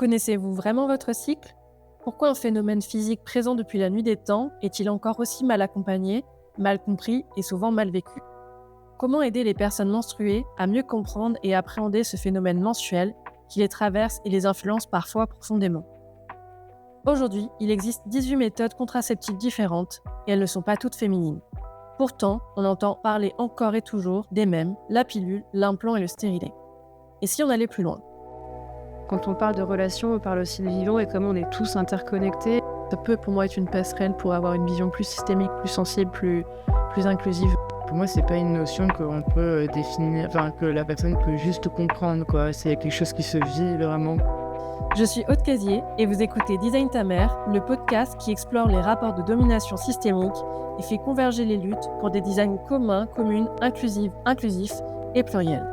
Connaissez-vous vraiment votre cycle ? Pourquoi un phénomène physique présent depuis la nuit des temps est-il encore aussi mal accompagné, mal compris et souvent mal vécu ? Comment aider les personnes menstruées à mieux comprendre et appréhender ce phénomène menstruel qui les traverse et les influence parfois profondément ? Aujourd'hui, il existe 18 méthodes contraceptives différentes et elles ne sont pas toutes féminines. Pourtant, on entend parler encore et toujours des mêmes, la pilule, l'implant et le stérilet. Et si on allait plus loin ? Quand on parle de relations, on parle aussi de vivant et comment on est tous interconnectés. Ça peut pour moi être une passerelle pour avoir une vision plus systémique, plus sensible, plus inclusive. Pour moi, c'est pas une notion qu'on peut définir, que la personne peut juste comprendre, quoi. C'est quelque chose qui se vit vraiment. Je suis Aude Casier et vous écoutez Design ta mère, le podcast qui explore les rapports de domination systémique et fait converger les luttes pour des designs communs, communes, inclusifs et pluriels.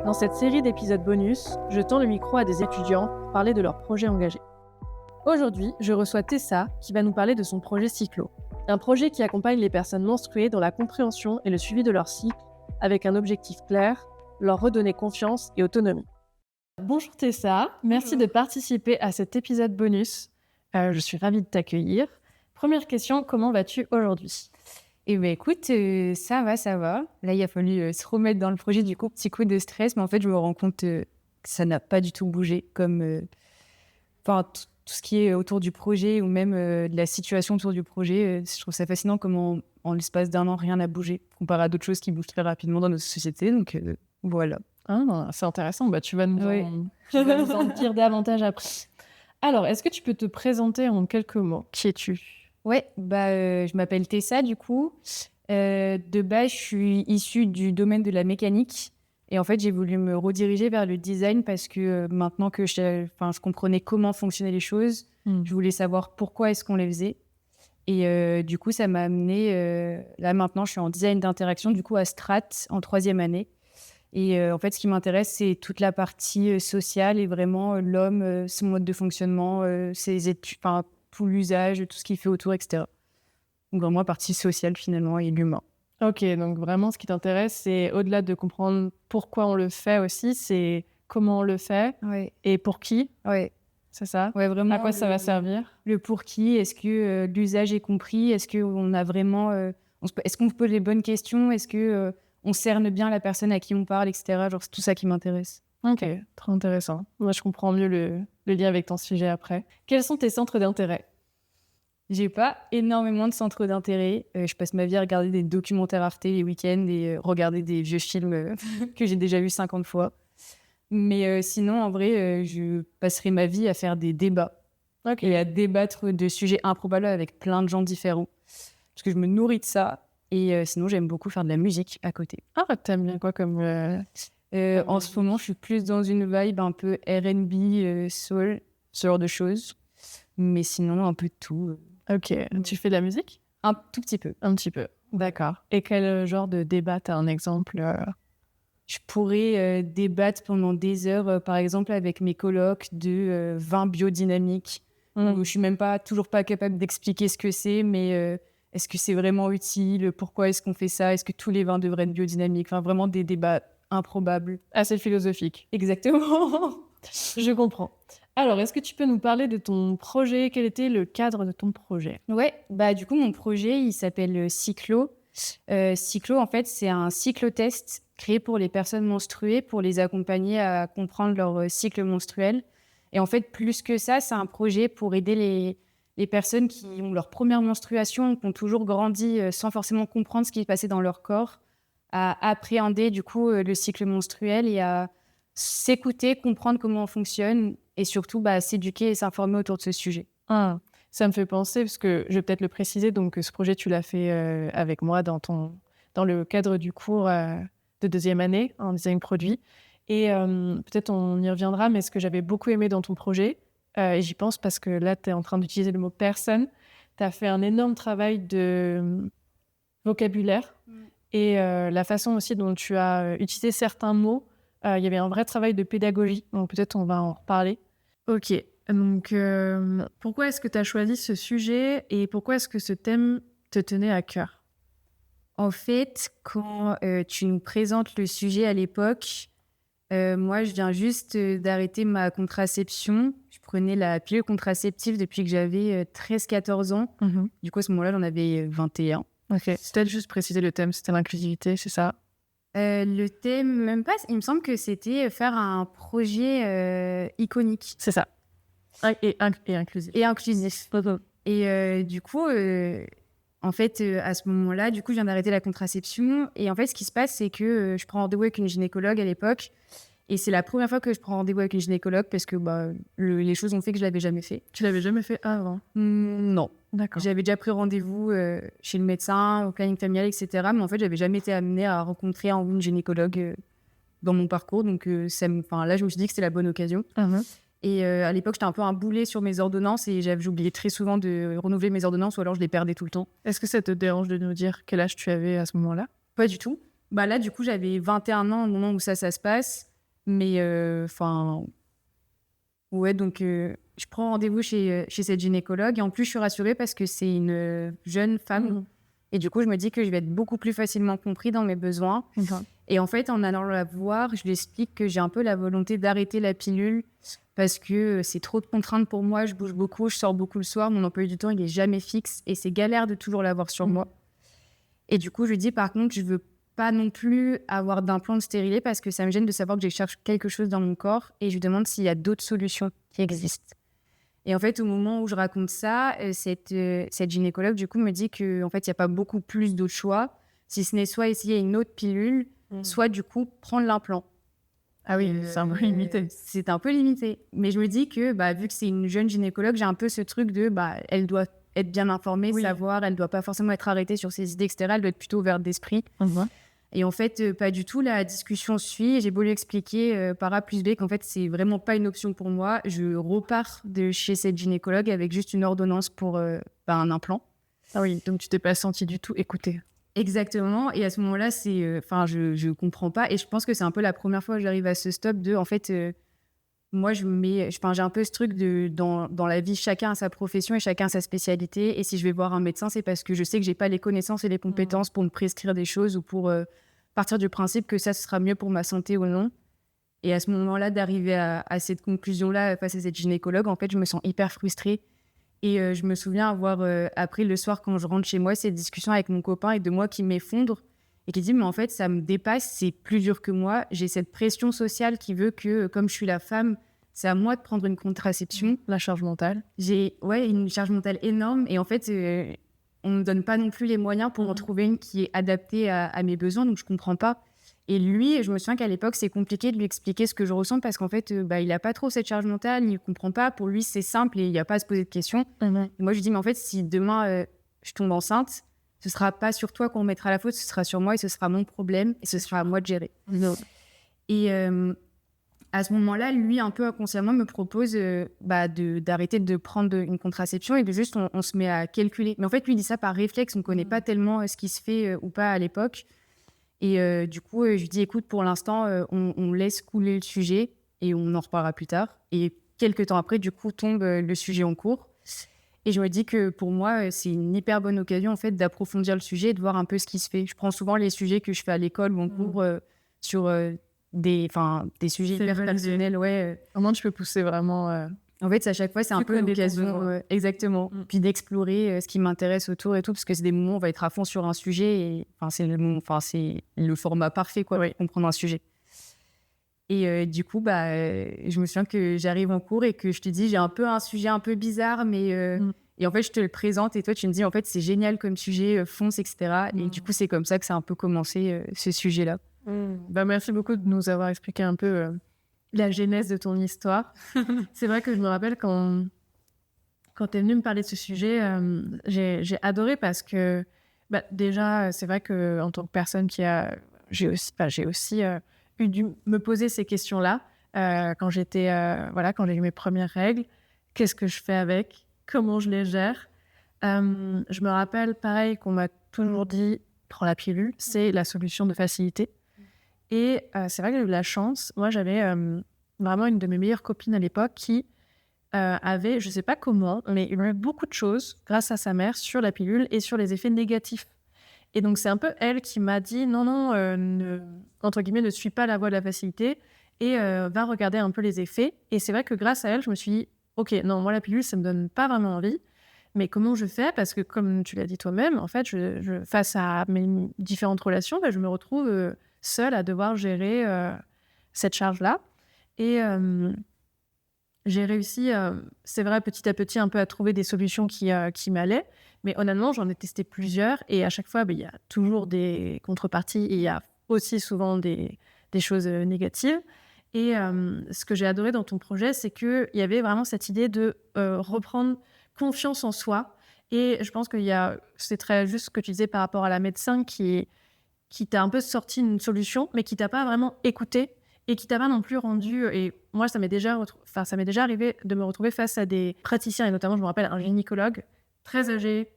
Dans cette série d'épisodes bonus, je tends le micro à des étudiants pour parler de leurs projets engagés. Aujourd'hui, je reçois Tessa qui va nous parler de son projet Cyclo, un projet qui accompagne les personnes menstruées dans la compréhension et le suivi de leur cycle avec un objectif clair, leur redonner confiance et autonomie. Bonjour Tessa, merci de participer à cet épisode bonus. Je suis ravie de t'accueillir. Première question, comment vas-tu aujourd'hui ? Eh bien, écoute, ça va. Là, il a fallu se remettre dans le projet, du coup, petit coup de stress. Mais en fait, je me rends compte que ça n'a pas du tout bougé. Comme tout ce qui est autour du projet ou même de la situation autour du projet. Je trouve ça fascinant comment, en l'espace d'un an, rien n'a bougé, comparé à d'autres choses qui bougent très rapidement dans notre société. Donc, voilà. Ah, c'est intéressant. Tu vas nous en dire davantage après. Alors, est-ce que tu peux te présenter en quelques mots ? Qui es-tu ? Ouais, je m'appelle Tessa, du coup. De base, je suis issue du domaine de la mécanique. Et en fait, j'ai voulu me rediriger vers le design parce que maintenant que je comprenais comment fonctionnaient les choses, je voulais savoir pourquoi est-ce qu'on les faisait. Et du coup, ça m'a amené... là, maintenant, je suis en design d'interaction, du coup, à Strat, en 3e année. Et en fait, ce qui m'intéresse, c'est toute la partie sociale et vraiment l'homme, son mode de fonctionnement, ses études... tout l'usage, tout ce qu'il fait autour, etc. Donc vraiment, la partie sociale, finalement, et l'humain. Ok, donc vraiment, ce qui t'intéresse, c'est au-delà de comprendre pourquoi on le fait aussi, c'est comment on le fait et pour qui. Ouais. C'est ça ? Ouais, vraiment. À quoi ça va servir ? Le pour qui, est-ce que l'usage est compris ? Est-ce qu'on a vraiment... est-ce qu'on pose les bonnes questions ? Est-ce qu'on cerne bien la personne à qui on parle, etc. Genre, c'est tout ça qui m'intéresse. Ok, très intéressant. Moi, je comprends mieux le lien avec ton sujet après. Quels sont tes centres d'intérêt ? J'ai pas énormément de centres d'intérêt. Je passe ma vie à regarder des documentaires Arte les week-ends et regarder des vieux films que j'ai déjà vus 50 fois. Mais sinon, en vrai, je passerai ma vie à faire des débats et à débattre de sujets improbables avec plein de gens différents. Parce que je me nourris de ça. Et sinon, j'aime beaucoup faire de la musique à côté. Ah, t'aimes bien quoi comme... En ce moment, je suis plus dans une vibe un peu R&B, soul, ce genre de choses. Mais sinon, un peu de tout. Ok, tu fais de la musique ? Un tout petit peu. Un petit peu, d'accord. Et quel genre de débat, t'as un exemple ? Je pourrais débattre pendant des heures, par exemple, avec mes colocs de vin biodynamique. Où je suis même toujours pas capable d'expliquer ce que c'est, mais est-ce que c'est vraiment utile ? Pourquoi est-ce qu'on fait ça ? Est-ce que tous les vins devraient être biodynamiques ? Enfin, vraiment des débats improbables. Assez philosophique. Exactement. Je comprends. Alors, est-ce que tu peux nous parler de ton projet ? Quel était le cadre de ton projet ? Ouais, du coup, mon projet, il s'appelle Cyclo. Cyclo, en fait, c'est un cyclotest créé pour les personnes menstruées, pour les accompagner à comprendre leur cycle menstruel. Et en fait, plus que ça, c'est un projet pour aider les personnes qui ont leur première menstruation, qui ont toujours grandi sans forcément comprendre ce qui se passait dans leur corps, à appréhender du coup le cycle menstruel et à s'écouter, comprendre comment on fonctionne et surtout s'éduquer et s'informer autour de ce sujet. Ça me fait penser, parce que je vais peut-être le préciser, donc ce projet, tu l'as fait avec moi dans le cadre du cours de 2e année en design produit. Et peut-être on y reviendra, mais ce que j'avais beaucoup aimé dans ton projet, et j'y pense parce que là, tu es en train d'utiliser le mot « personne », tu as fait un énorme travail de vocabulaire et la façon aussi dont tu as utilisé certains mots. Il y avait un vrai travail de pédagogie, donc peut-être on va en reparler. Ok, donc pourquoi est-ce que tu as choisi ce sujet et pourquoi est-ce que ce thème te tenait à cœur ? En fait, quand tu nous présentes le sujet à l'époque, Moi, je viens juste d'arrêter ma contraception. Je prenais la pilule contraceptive depuis que j'avais 13-14 ans. Du coup, à ce moment-là, j'en avais 21. Ok. C'est peut-être juste préciser le thème, c'était l'inclusivité, c'est ça? Le thème, même pas, il me semble que c'était faire un projet iconique. C'est ça. Et inclusif. Et inclusif. Et du coup, en fait, à ce moment-là, du coup, je viens d'arrêter la contraception. Et en fait, ce qui se passe, c'est que je prends rendez-vous avec une gynécologue à l'époque. Et c'est la première fois que je prends rendez-vous avec une gynécologue parce que les choses ont fait que je l'avais jamais fait. Tu l'avais jamais fait avant? Non. D'accord. J'avais déjà pris rendez-vous chez le médecin, au planning familial, etc. Mais en fait, j'avais jamais été amenée à rencontrer un ou une gynécologue dans mon parcours. Donc, là, je me suis dit que c'était la bonne occasion. Et à l'époque, j'étais un peu un boulet sur mes ordonnances et j'oubliais très souvent de renouveler mes ordonnances ou alors je les perdais tout le temps. Est-ce que ça te dérange de nous dire quel âge tu avais à ce moment-là? Pas du tout. Là, du coup, j'avais 21 ans au moment où ça se passe. Mais, ouais, donc je prends rendez-vous chez cette gynécologue et en plus, je suis rassurée parce que c'est une jeune femme. Et du coup, je me dis que je vais être beaucoup plus facilement compris dans mes besoins. Et en fait, en allant la voir, je lui explique que j'ai un peu la volonté d'arrêter la pilule parce que c'est trop de contraintes pour moi. Je bouge beaucoup, je sors beaucoup le soir. Mon emploi du temps, il est jamais fixe et c'est galère de toujours l'avoir sur moi. Et du coup, je lui dis, par contre, je veux pas non plus avoir d'implant de stérilet parce que ça me gêne de savoir que je cherche quelque chose dans mon corps et je lui demande s'il y a d'autres solutions qui existent. Et en fait, au moment où je raconte ça, cette gynécologue, du coup, me dit qu'en fait, il n'y a pas beaucoup plus d'autres choix, si ce n'est soit essayer une autre pilule, soit du coup, prendre l'implant. Ah oui, c'est un peu limité. C'est un peu limité. Mais je me dis que, vu que c'est une jeune gynécologue, j'ai un peu ce truc de, elle doit être bien informée, savoir, elle ne doit pas forcément être arrêtée sur ses idées, etc. Elle doit être plutôt ouverte d'esprit. Et en fait, pas du tout. La discussion suit. Et j'ai beau lui expliquer par A plus B qu'en fait, c'est vraiment pas une option pour moi. Je repars de chez cette gynécologue avec juste une ordonnance pour un implant. Ah oui, donc tu t'es pas sentie du tout écoutée. Exactement. Et à ce moment-là, je comprends pas. Et je pense que c'est un peu la première fois que j'arrive à ce stop de, en fait, moi, j'ai un peu ce truc de, dans la vie, chacun a sa profession et chacun a sa spécialité. Et si je vais voir un médecin, c'est parce que je sais que j'ai pas les connaissances et les compétences pour me prescrire des choses ou pour partir du principe que ça, ce sera mieux pour ma santé ou non. Et à ce moment-là, d'arriver à cette conclusion-là face à cette gynécologue, en fait, je me sens hyper frustrée. Et je me souviens avoir appris le soir quand je rentre chez moi cette discussion avec mon copain et de moi qui m'effondre et qui dit mais en fait ça me dépasse, c'est plus dur que moi, j'ai cette pression sociale qui veut que comme je suis la femme, c'est à moi de prendre une contraception. La charge mentale. J'ai une charge mentale énorme et en fait on ne me donne pas non plus les moyens pour en trouver une qui est adaptée à mes besoins, donc je comprends pas. Et lui, je me souviens qu'à l'époque, c'est compliqué de lui expliquer ce que je ressens parce qu'en fait, il n'a pas trop cette charge mentale, il ne comprend pas. Pour lui, c'est simple et il n'y a pas à se poser de questions. Et moi, je lui dis, mais en fait, si demain, je tombe enceinte, ce ne sera pas sur toi qu'on mettra la faute, ce sera sur moi et ce sera mon problème et ce sera à moi de gérer. Et à ce moment-là, lui, un peu inconsciemment, me propose d'arrêter de prendre une contraception et de juste, on se met à calculer. Mais en fait, lui, il dit ça par réflexe, on ne connaît pas tellement ce qui se fait ou pas à l'époque. Et du coup, je lui dis, écoute, pour l'instant, on laisse couler le sujet et on en reparlera plus tard. Et quelques temps après, du coup, tombe le sujet en cours. Et je me dis que pour moi, c'est une hyper bonne occasion en fait, d'approfondir le sujet et de voir un peu ce qui se fait. Je prends souvent les sujets que je fais à l'école ou en cours sur des sujets hyper personnels. Comment tu peux pousser vraiment En fait, à chaque fois, c'est un peu l'occasion exactement. Puis d'explorer ce qui m'intéresse autour et tout, parce que c'est des moments où on va être à fond sur un sujet. Et c'est le format parfait pour comprendre un sujet. Et du coup, je me souviens que j'arrive en cours et que je te dis, j'ai un peu un sujet un peu bizarre, mais et en fait, je te le présente et toi, tu me dis, en fait, c'est génial comme sujet, fonce, etc. Et du coup, c'est comme ça que ça a un peu commencé, ce sujet-là. Merci beaucoup de nous avoir expliqué un peu la genèse de ton histoire. C'est vrai que je me rappelle quand tu es venue me parler de ce sujet, j'ai adoré parce que déjà, c'est vrai qu'en tant que personne j'ai aussi eu dû me poser ces questions-là quand j'ai eu mes premières règles. Qu'est-ce que je fais avec? Comment je les gère? Je me rappelle, pareil, qu'on m'a toujours dit, prends la pilule, c'est la solution de facilité. Et c'est vrai que j'ai eu de la chance. Moi, j'avais vraiment une de mes meilleures copines à l'époque qui avait, je ne sais pas comment, mais il y avait beaucoup de choses grâce à sa mère sur la pilule et sur les effets négatifs. Et donc, c'est un peu elle qui m'a dit non, entre guillemets, ne suis pas la voie de la facilité et va regarder un peu les effets. Et c'est vrai que grâce à elle, je me suis dit, ok, non, moi la pilule, ça me donne pas vraiment envie. Mais comment je fais? Parce que comme tu l'as dit toi-même, en fait, face à mes différentes relations, je me retrouve seule à devoir gérer cette charge-là. Et j'ai réussi, c'est vrai, petit à petit, un peu à trouver des solutions qui m'allaient. Mais honnêtement, j'en ai testé plusieurs. Et à chaque fois, il y a toujours des contreparties. Et il y a aussi souvent des choses négatives. Et ce que j'ai adoré dans ton projet, c'est qu'il y avait vraiment cette idée de reprendre confiance en soi. Et je pense c'est très juste ce que tu disais par rapport à la médecin qui t'a un peu sorti une solution, mais qui t'a pas vraiment écouté et qui t'a pas non plus rendu. Et moi, ça m'est déjà arrivé de me retrouver face à des praticiens, et notamment, je me rappelle, un gynécologue très âgé,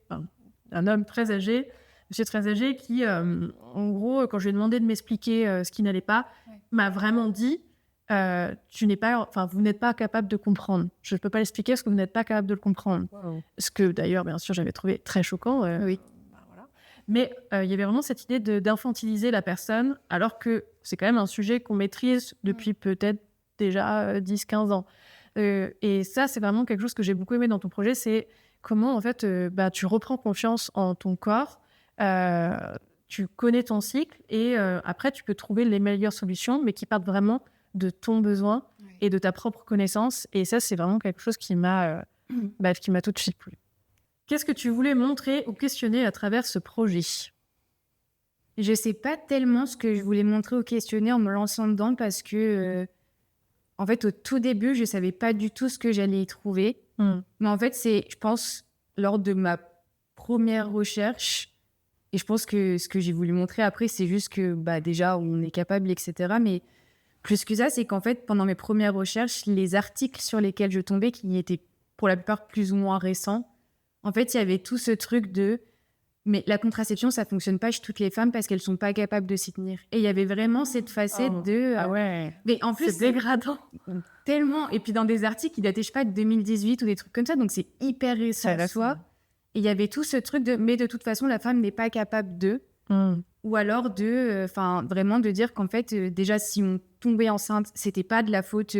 un homme très âgé, monsieur très âgé, qui, en gros, quand je lui ai demandé de m'expliquer ce qui n'allait pas, m'a vraiment dit vous n'êtes pas capable de comprendre. Je ne peux pas l'expliquer parce que vous n'êtes pas capable de le comprendre. Wow. Ce que d'ailleurs, bien sûr, j'avais trouvé très choquant. Oui. Voilà. Mais il y avait vraiment cette idée d'infantiliser la personne, alors que c'est quand même un sujet qu'on maîtrise depuis peut-être déjà 10-15 ans. Et ça, c'est vraiment quelque chose que j'ai beaucoup aimé dans ton projet, c'est comment, en fait, tu reprends confiance en ton corps, tu connais ton cycle, et après, tu peux trouver les meilleures solutions, mais qui partent vraiment de ton besoin et de ta propre connaissance. Et ça, c'est vraiment quelque chose qui m'a tout de suite plu. Qu'est-ce que tu voulais montrer ou questionner à travers ce projet? Je sais pas tellement ce que je voulais montrer ou questionner en me lançant dedans parce que, en fait, au tout début, je savais pas du tout ce que j'allais y trouver. Mais en fait, je pense, lors de ma première recherche, et je pense que ce que j'ai voulu montrer après, c'est juste que déjà, on est capable, etc. Mais plus que ça, c'est qu'en fait, pendant mes premières recherches, les articles sur lesquels je tombais, qui étaient pour la plupart plus ou moins récents, en fait, il y avait tout ce truc de « mais la contraception, ça fonctionne pas chez toutes les femmes parce qu'elles sont pas capables de s'y tenir ». Et il y avait vraiment cette facette de... Ah ouais, mais en plus, c'est dégradant. Tellement. Et puis dans des articles qui dataient, je sais pas, de 2018 ou des trucs comme ça, donc c'est hyper récent à la fois. Et il y avait tout ce truc de « mais de toute façon, la femme n'est pas capable de... ». Ou alors vraiment de dire qu'en fait, déjà, si on tombait enceinte, c'était pas de la faute,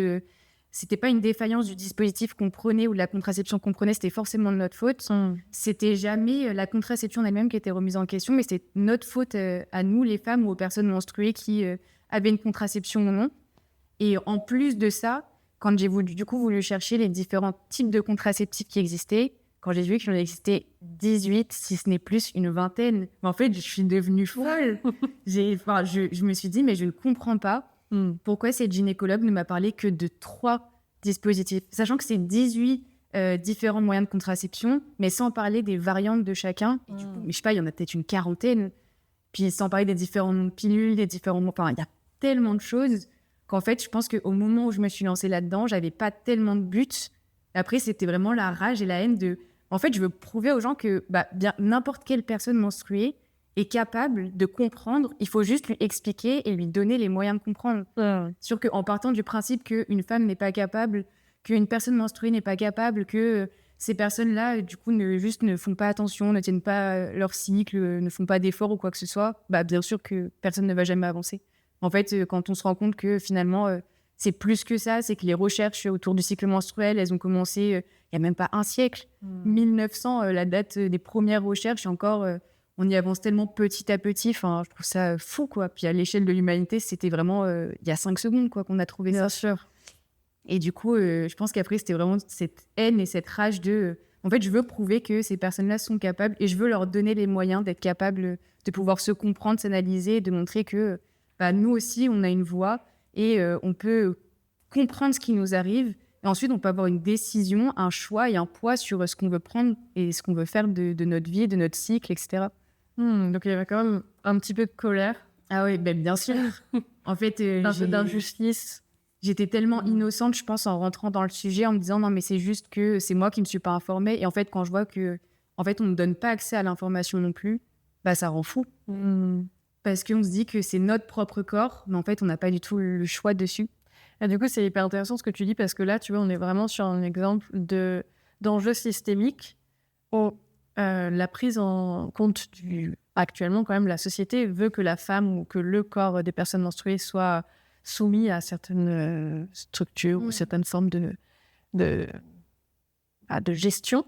c'était pas une défaillance du dispositif qu'on prenait ou de la contraception qu'on prenait, c'était forcément de notre faute. C'était jamais la contraception en elle-même qui était remise en question, mais c'était notre faute à nous, les femmes, ou aux personnes menstruées qui avaient une contraception ou non. Et en plus de ça, quand j'ai voulu chercher les différents types de contraceptifs qui existaient, quand j'ai vu qu'il en existait 18, si ce n'est plus, une vingtaine, en fait, je suis devenue folle. Je me suis dit, mais je ne comprends pas pourquoi cette gynécologue ne m'a parlé que de 3 dispositifs, sachant que c'est 18 différents moyens de contraception, mais sans parler des variantes de chacun. Et du coup, je sais pas, il y en a peut-être une quarantaine. Puis sans parler des différents noms de pilules, il y a tellement de choses qu'en fait, je pense qu'au moment où je me suis lancée là-dedans, j'avais pas tellement de but. Après, c'était vraiment la rage et la haine de... En fait, je veux prouver aux gens que bien n'importe quelle personne menstruée est capable de comprendre. Il faut juste lui expliquer et lui donner les moyens de comprendre. Sûr qu'en partant du principe qu'une femme n'est pas capable, qu'une personne menstruée n'est pas capable, que ces personnes-là, du coup, ne font pas attention, ne tiennent pas leur cycle, ne font pas d'efforts ou quoi que ce soit, bien sûr que personne ne va jamais avancer. En fait, quand on se rend compte que finalement... c'est plus que ça, c'est que les recherches autour du cycle menstruel, elles ont commencé il n'y a même pas un siècle. 1900, la date des premières recherches, et encore, on y avance tellement petit à petit. Enfin, je trouve ça fou, quoi. Puis à l'échelle de l'humanité, c'était vraiment il y a 5 secondes quoi, qu'on a trouvé ça. Bien sûr. Et du coup, je pense qu'après, c'était vraiment cette haine et cette rage de... en fait, je veux prouver que ces personnes-là sont capables et je veux leur donner les moyens d'être capables de pouvoir se comprendre, s'analyser et de montrer que nous aussi, on a une voix et on peut comprendre ce qui nous arrive. Et ensuite, on peut avoir une décision, un choix et un poids sur ce qu'on veut prendre et ce qu'on veut faire de notre vie, de notre cycle, etc. Donc, il y avait quand même un petit peu de colère. Ah oui, bien sûr. En fait, un peu d'injustice. J'étais tellement innocente, je pense, en rentrant dans le sujet, en me disant « non, mais c'est juste que c'est moi qui ne me suis pas informée ». Et en fait, quand je vois que en fait, on ne donne pas accès à l'information non plus, ça rend fou. Parce qu'on se dit que c'est notre propre corps, mais en fait, on n'a pas du tout le choix dessus. Et du coup, c'est hyper intéressant ce que tu dis, parce que là, tu vois, on est vraiment sur un exemple d'enjeu systémique où la prise en compte actuellement, quand même, la société veut que la femme ou que le corps des personnes menstruées soit soumis à certaines structures ou certaines formes de gestion.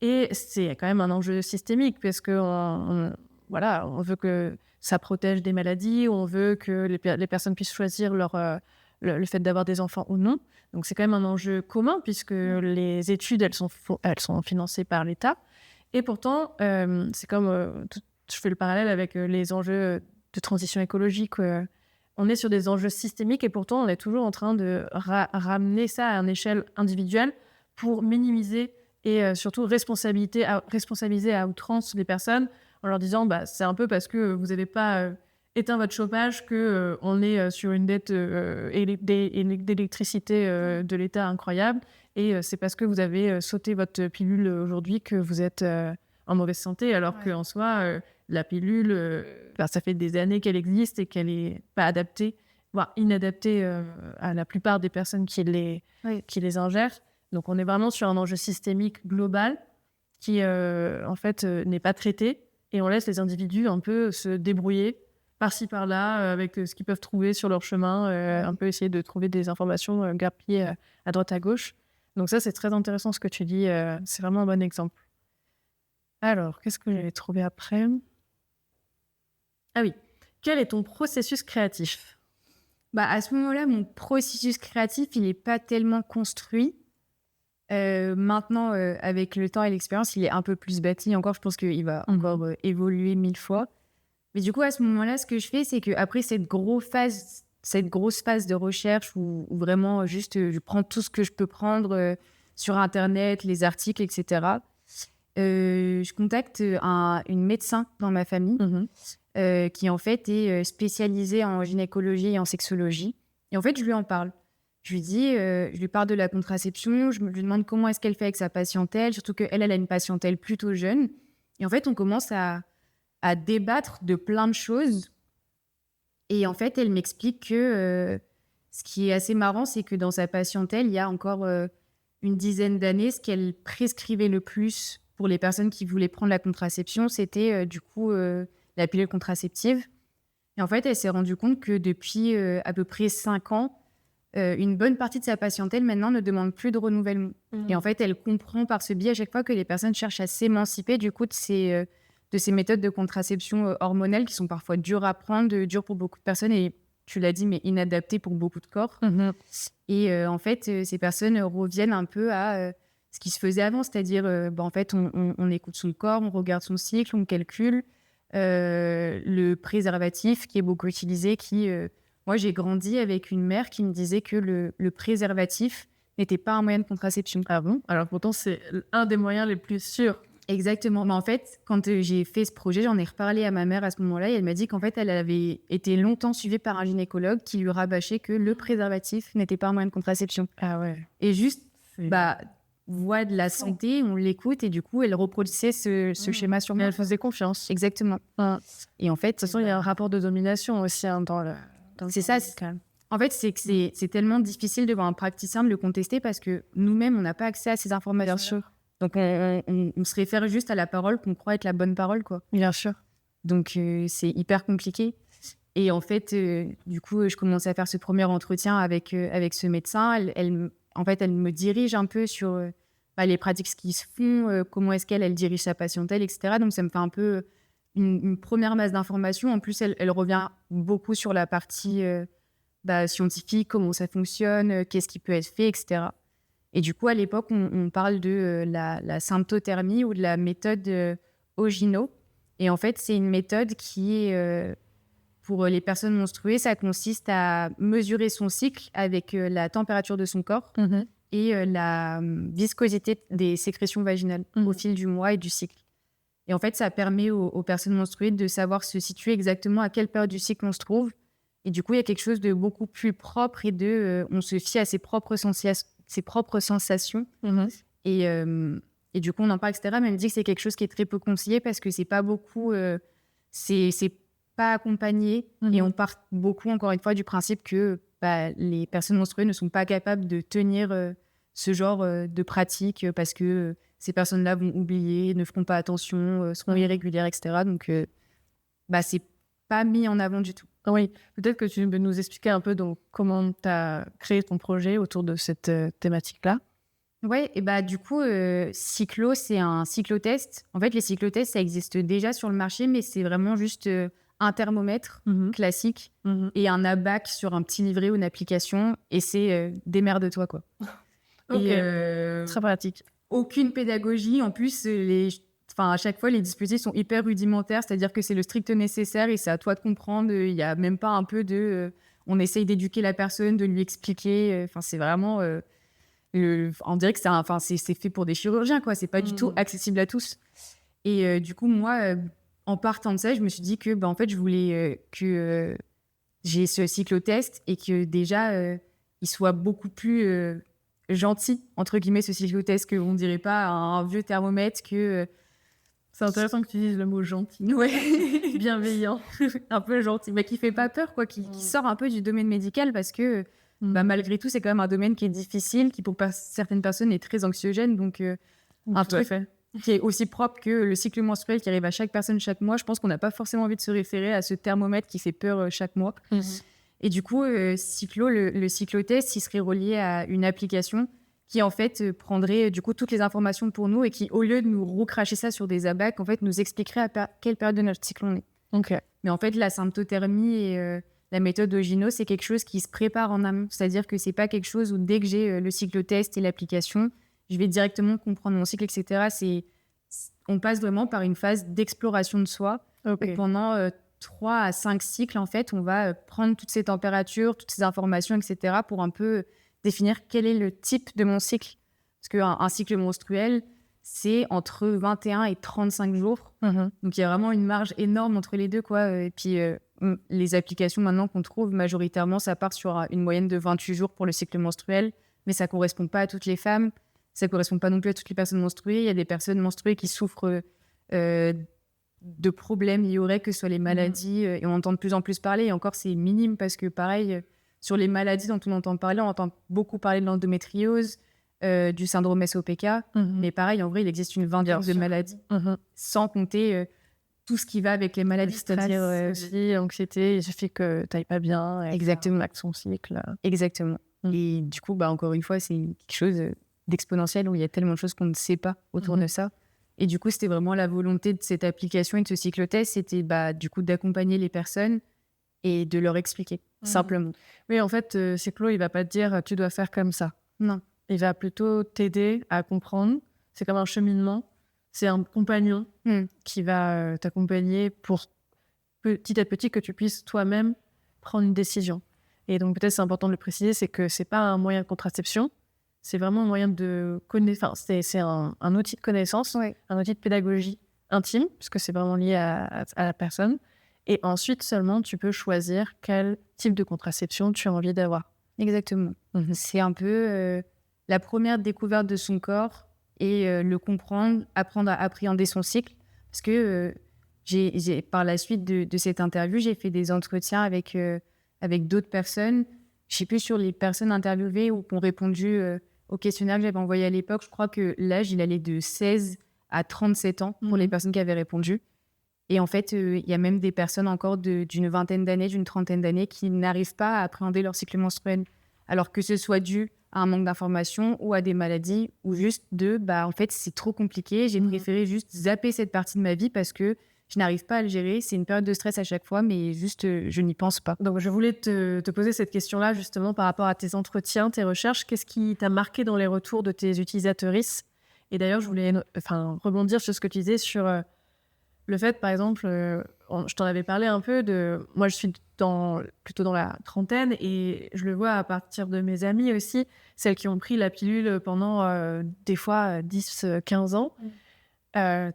Et c'est quand même un enjeu systémique parce que on veut que ça protège des maladies, on veut que les personnes puissent choisir le fait d'avoir des enfants ou non. Donc c'est quand même un enjeu commun puisque les études, elles sont financées par l'État. Et pourtant, c'est comme, je fais le parallèle avec les enjeux de transition écologique. On est sur des enjeux systémiques et pourtant on est toujours en train de ramener ça à une échelle individuelle pour minimiser et surtout responsabiliser à outrance les personnes en leur disant c'est un peu parce que vous n'avez pas éteint votre chauffage qu'on est sur une dette d'électricité de l'État incroyable et c'est parce que vous avez sauté votre pilule aujourd'hui que vous êtes en mauvaise santé alors qu'en soi la pilule ça fait des années qu'elle existe et qu'elle n'est pas adaptée voire inadaptée à la plupart des personnes qui les ingèrent. Donc, on est vraiment sur un enjeu systémique global qui, en fait, n'est pas traité et on laisse les individus un peu se débrouiller par-ci, par-là avec ce qu'ils peuvent trouver sur leur chemin, un peu essayer de trouver des informations grappillées à droite, à gauche. Donc ça, c'est très intéressant ce que tu dis. C'est vraiment un bon exemple. Alors, qu'est-ce que j'avais trouvé après ? Ah oui. Quel est ton processus créatif ? À ce moment-là, mon processus créatif, il n'est pas tellement construit. Maintenant, avec le temps et l'expérience, il est un peu plus bâti. Encore, je pense qu'il va encore évoluer 1000 fois. Mais du coup, à ce moment-là, ce que je fais, c'est qu'après cette grosse phase de recherche où vraiment juste je prends tout ce que je peux prendre sur Internet, les articles, etc., je contacte une médecin dans ma famille qui, en fait, est spécialisée en gynécologie et en sexologie. Et en fait, je lui en parle. Je lui parle de la contraception, je lui demande comment est-ce qu'elle fait avec sa patientèle, surtout qu'elle a une patientèle plutôt jeune. Et en fait, on commence à débattre de plein de choses. Et en fait, elle m'explique que ce qui est assez marrant, c'est que dans sa patientèle, il y a encore une dizaine d'années, ce qu'elle prescrivait le plus pour les personnes qui voulaient prendre la contraception, c'était du coup la pilule contraceptive. Et en fait, elle s'est rendue compte que depuis à peu près 5 ans, une bonne partie de sa patientèle maintenant ne demande plus de renouvellement. Et en fait, elle comprend par ce biais à chaque fois que les personnes cherchent à s'émanciper du coup de ces méthodes de contraception hormonale qui sont parfois dures à prendre, dures pour beaucoup de personnes et tu l'as dit, mais inadaptées pour beaucoup de corps. Et en fait, ces personnes reviennent un peu à ce qui se faisait avant, c'est-à-dire en fait, on écoute son corps, on regarde son cycle, on calcule le préservatif qui est beaucoup utilisé, moi, j'ai grandi avec une mère qui me disait que le préservatif n'était pas un moyen de contraception. Ah bon ? Alors pourtant, c'est un des moyens les plus sûrs. Exactement. Mais en fait, quand j'ai fait ce projet, j'en ai reparlé à ma mère à ce moment-là et elle m'a dit qu'en fait, elle avait été longtemps suivie par un gynécologue qui lui rabâchait que le préservatif n'était pas un moyen de contraception. Ah ouais. Et juste, voix de la santé, on l'écoute et du coup, elle reproduisait ce schéma sur moi. Et elle faisait confiance. Exactement. Et en fait, de toute façon, il y a un rapport de domination aussi dans le... C'est ça. En fait, c'est tellement difficile de voir un praticien de le contester parce que nous-mêmes, on n'a pas accès à ces informations. Bien sûr. Donc, on se réfère juste à la parole qu'on croit être la bonne parole, quoi. Bien sûr. Donc, c'est hyper compliqué. Et en fait, du coup, je commence à faire ce premier entretien avec ce médecin. Elle me dirige un peu sur les pratiques qui se font, comment est-ce qu'elle dirige sa patientèle, etc. Donc, ça me fait un peu une première masse d'informations. En plus, elle revient beaucoup sur la partie scientifique, comment ça fonctionne, qu'est-ce qui peut être fait, etc. Et du coup, à l'époque, on parle de la symptothermie ou de la méthode Ogino. Et en fait, c'est une méthode qui est, pour les personnes menstruées, ça consiste à mesurer son cycle avec la température de son corps et la viscosité des sécrétions vaginales au fil du mois et du cycle. Et en fait, ça permet aux personnes menstruées de savoir se situer exactement à quelle période du cycle on se trouve. Et du coup, il y a quelque chose de beaucoup plus propre et on se fie à ses propres sensations. Et du coup, on en parle, etc. Mais elle me dit que c'est quelque chose qui est très peu conseillé parce que c'est pas beaucoup... c'est pas accompagné. Et on part beaucoup, encore une fois, du principe que les personnes menstruées ne sont pas capables de tenir ce genre de pratique parce que ces personnes-là vont oublier, ne feront pas attention, seront irrégulières, etc. Donc, c'est pas mis en avant du tout. Oui, peut-être que tu peux nous expliquer un peu donc, comment tu as créé ton projet autour de cette thématique-là. Ouais, et bah du coup, cyclo, c'est un cyclotest. En fait, les cyclotests, ça existe déjà sur le marché, mais c'est vraiment juste un thermomètre classique et un abac sur un petit livret ou une application, et c'est démerde-toi, quoi. Ok, Et très pratique. aucune pédagogie. En plus, enfin, à chaque fois, les dispositifs sont hyper rudimentaires, c'est-à-dire que c'est le strict nécessaire et c'est à toi de comprendre. Il n'y a même pas un peu de... on essaye d'éduquer la personne, de lui expliquer. Enfin, c'est vraiment... on dirait que c'est fait pour des chirurgiens, quoi. C'est pas du tout accessible à tous. Et du coup, moi, en partant de ça, je me suis dit que, en fait, je voulais que j'ai ce cyclotest et que déjà, il soit beaucoup plus gentil, entre guillemets, ce cyclotest, qu'on ne dirait pas un vieux thermomètre que... C'est intéressant que tu dises le mot gentil. Ouais, Bienveillant. un peu gentil, mais qui fait pas peur, quoi, qui sort un peu du domaine médical, parce que malgré tout, c'est quand même un domaine qui est difficile, qui pour certaines personnes est très anxiogène, donc un truc qui est aussi propre que le cycle menstruel qui arrive à chaque personne chaque mois. Je pense qu'on n'a pas forcément envie de se référer à ce thermomètre qui fait peur chaque mois. Et du coup, Cyclo, le cyclotest, il serait relié à une application qui, en fait, prendrait du coup toutes les informations pour nous et qui, au lieu de nous recracher ça sur des abacs, en fait, nous expliquerait à quelle période de notre cycle on est. Ok. Mais en fait, la symptothermie et la méthode Ogino, c'est quelque chose qui se prépare en amont. C'est-à-dire que c'est pas quelque chose où dès que j'ai le cyclotest et l'application, je vais directement comprendre mon cycle, etc. On passe vraiment par une phase d'exploration de soi. Ok. Et pendant 3 à 5 cycles, en fait, on va prendre toutes ces températures, toutes ces informations, etc. pour un peu définir quel est le type de mon cycle. Parce qu'un cycle menstruel, c'est entre 21 et 35 jours. Donc, il y a vraiment une marge énorme entre les deux, quoi. Et puis, les applications maintenant qu'on trouve, majoritairement, ça part sur une moyenne de 28 jours pour le cycle menstruel. Mais ça ne correspond pas à toutes les femmes. Ça ne correspond pas non plus à toutes les personnes menstruées. Il y a des personnes menstruées qui souffrent de problèmes liés aux règles, que ce soit les maladies. Et on entend de plus en plus parler. Et encore, c'est minime parce que, pareil, sur les maladies dont on entend parler, on entend beaucoup parler de l'endométriose, du syndrome SOPK. Mais pareil, en vrai, il existe une vingtaine de maladies, sans compter tout ce qui va avec les maladies. C'est-à-dire aussi anxiété, il suffit que tu n'ailles pas bien. Exactement. Avec son cycle. Exactement. Et du coup, encore une fois, c'est quelque chose d'exponentiel où il y a tellement de choses qu'on ne sait pas autour de ça. Et du coup, c'était vraiment la volonté de cette application et de ce cyclotest, c'était du coup d'accompagner les personnes et de leur expliquer, simplement. Oui, en fait, Cyclo, il va pas te dire tu dois faire comme ça. Non. Il va plutôt t'aider à comprendre. C'est comme un cheminement. C'est un compagnon qui va t'accompagner pour petit à petit que tu puisses toi-même prendre une décision. Et donc, peut-être c'est important de le préciser, c'est que c'est pas un moyen de contraception. C'est vraiment un moyen de connaissance. C'est un outil de connaissance, un outil de pédagogie intime, puisque c'est vraiment lié à la personne. Et ensuite, seulement, tu peux choisir quel type de contraception tu as envie d'avoir. Exactement. C'est un peu la première découverte de son corps et le comprendre, apprendre à appréhender son cycle. Parce que j'ai par la suite de cette interview, j'ai fait des entretiens avec d'autres personnes. Je ne sais plus sur les personnes interviewées ou qui ont répondu au questionnaire que j'avais envoyé à l'époque. Je crois que l'âge, il allait de 16 à 37 ans pour les personnes qui avaient répondu. Et en fait, il y a même des personnes encore d'une vingtaine d'années, d'une trentaine d'années qui n'arrivent pas à appréhender leur cycle menstruel. Alors que ce soit dû à un manque d'information ou à des maladies ou juste en fait, c'est trop compliqué. J'ai préféré juste zapper cette partie de ma vie parce que je n'arrive pas à le gérer. C'est une période de stress à chaque fois, mais juste, je n'y pense pas. Donc, je voulais te poser cette question-là, justement, par rapport à tes entretiens, tes recherches. Qu'est-ce qui t'a marqué dans les retours de tes utilisatrices ? Et d'ailleurs, je voulais rebondir sur ce que tu disais sur le fait, par exemple, je t'en avais parlé un peu moi, je suis plutôt dans la trentaine et je le vois à partir de mes amies aussi, celles qui ont pris la pilule pendant des fois 10-15 ans.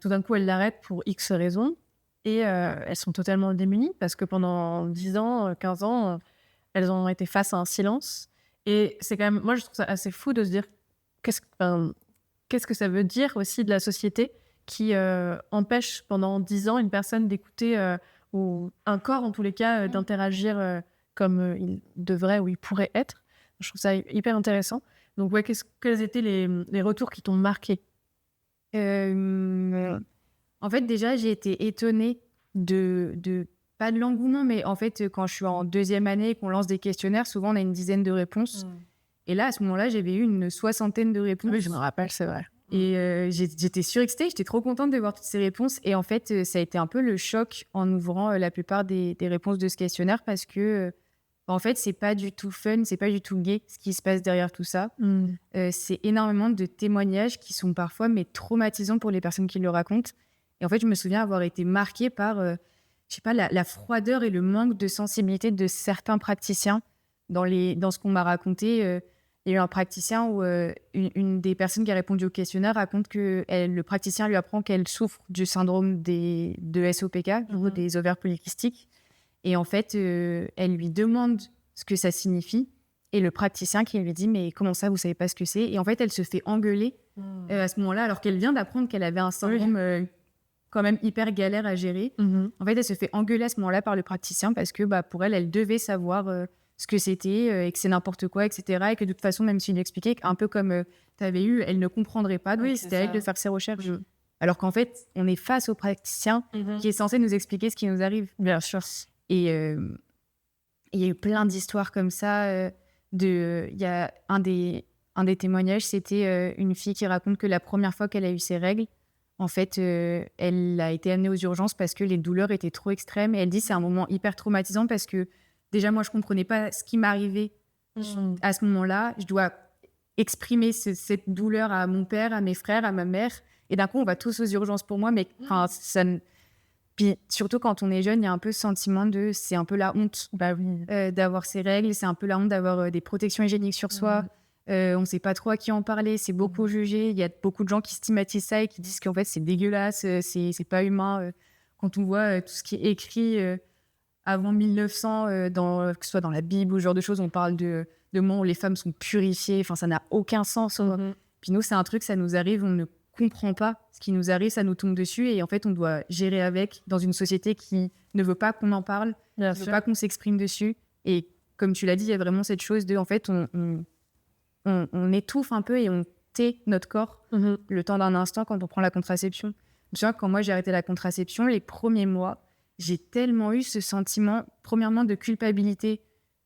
Tout d'un coup, elles l'arrêtent pour X raisons et elles sont totalement démunies parce que pendant 10 ans, 15 ans, elles ont été face à un silence. Et c'est quand même, moi, je trouve ça assez fou de se dire qu'est-ce que ça veut dire aussi de la société qui empêche pendant 10 ans une personne d'écouter ou un corps, en tous les cas, d'interagir comme il devrait ou il pourrait être. Je trouve ça hyper intéressant. Donc, quels étaient les retours qui t'ont marqué ? En fait, déjà, j'ai été étonnée de pas de l'engouement, mais en fait, quand je suis en 2e année et qu'on lance des questionnaires, souvent, on a une dizaine de réponses. Et là, à ce moment-là, j'avais eu une 60aine de réponses. Oui, je me rappelle, c'est vrai. Et j'étais surexcitée, j'étais trop contente de voir toutes ces réponses. Et en fait, ça a été un peu le choc en ouvrant la plupart des réponses de ce questionnaire parce que, en fait, c'est pas du tout fun, c'est pas du tout gai ce qui se passe derrière tout ça. C'est énormément de témoignages qui sont parfois traumatisants pour les personnes qui le racontent. Et en fait, je me souviens avoir été marquée par, je sais pas, la froideur et le manque de sensibilité de certains praticiens dans ce qu'on m'a raconté. Il y a eu un praticien où une des personnes qui a répondu au questionnaire raconte que le praticien lui apprend qu'elle souffre du syndrome de SOPK, des ovaires polykystiques. Et en fait, elle lui demande ce que ça signifie. Et le praticien qui lui dit « Mais comment ça, vous savez pas ce que c'est ?» Et en fait, elle se fait engueuler à ce moment-là, alors qu'elle vient d'apprendre qu'elle avait un syndrome quand même hyper galère à gérer. En fait, elle se fait engueuler à ce moment-là par le praticien parce que pour elle devait savoir ce que c'était et que c'est n'importe quoi, etc. Et que de toute façon, même s'il expliquait, un peu comme tu avais eu, elle ne comprendrait pas, donc c'était à elle de faire ses recherches. Alors qu'en fait, on est face au praticien qui est censé nous expliquer ce qui nous arrive. Bien sûr. Et il y a eu plein d'histoires comme ça. Il y a un des témoignages, c'était une fille qui raconte que la première fois qu'elle a eu ses règles, en fait, elle a été amenée aux urgences parce que les douleurs étaient trop extrêmes. Et elle dit que c'est un moment hyper traumatisant parce que déjà, moi, je ne comprenais pas ce qui m'arrivait à ce moment-là. Je dois exprimer cette douleur à mon père, à mes frères, à ma mère. Et d'un coup, on va tous aux urgences pour moi. Mais puis surtout, quand on est jeune, il y a un peu ce sentiment c'est un peu la honte d'avoir ces règles. C'est un peu la honte d'avoir des protections hygiéniques sur soi. On ne sait pas trop à qui en parler. C'est beaucoup jugé. Il y a beaucoup de gens qui stigmatisent ça et qui disent qu'en fait, c'est dégueulasse, c'est pas humain. Quand on voit tout ce qui est écrit avant 1900, que ce soit dans la Bible ou ce genre de choses, on parle de moments où les femmes sont purifiées. Enfin, ça n'a aucun sens. Puis nous, c'est un truc, ça nous arrive, on ne comprend pas ce qui nous arrive, ça nous tombe dessus. Et en fait, on doit gérer avec dans une société qui ne veut pas qu'on en parle, qui ne veut pas qu'on s'exprime dessus. Et comme tu l'as dit, il y a vraiment cette chose de, en fait, on étouffe un peu et on tait notre corps le temps d'un instant quand on prend la contraception. Tu vois, quand moi, j'ai arrêté la contraception, les premiers mois, j'ai tellement eu ce sentiment, premièrement, de culpabilité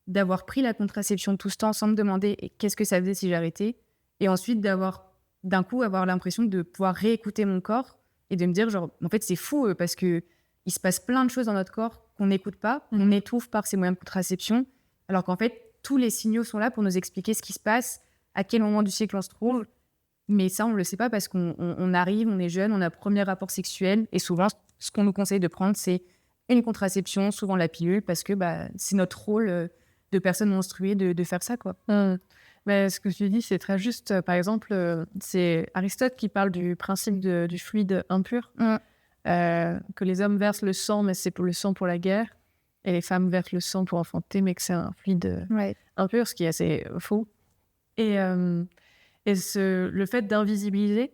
d'avoir pris la contraception tout ce temps sans me demander qu'est-ce que ça faisait si j'arrêtais. Et ensuite, d'un coup, avoir l'impression de pouvoir réécouter mon corps et de me dire, genre, en fait, c'est fou parce qu'il se passe plein de choses dans notre corps qu'on n'écoute pas, qu'on étouffe par ces moyens de contraception, alors qu'en fait, tous les signaux sont là pour nous expliquer ce qui se passe, à quel moment du cycle on se trouve. Mais ça, on ne le sait pas parce qu'on arrive, on est jeune, on a premier rapport sexuel et souvent, ce qu'on nous conseille de prendre, c'est une contraception, souvent la pilule, parce que c'est notre rôle de personne menstruée de faire ça, quoi. Mais ce que tu dis, c'est très juste. Par exemple, c'est Aristote qui parle du principe du fluide impur, que les hommes versent le sang, mais c'est pour le sang pour la guerre, et les femmes versent le sang pour enfanter, mais que c'est un fluide impur, ce qui est assez faux. Et le fait d'invisibiliser,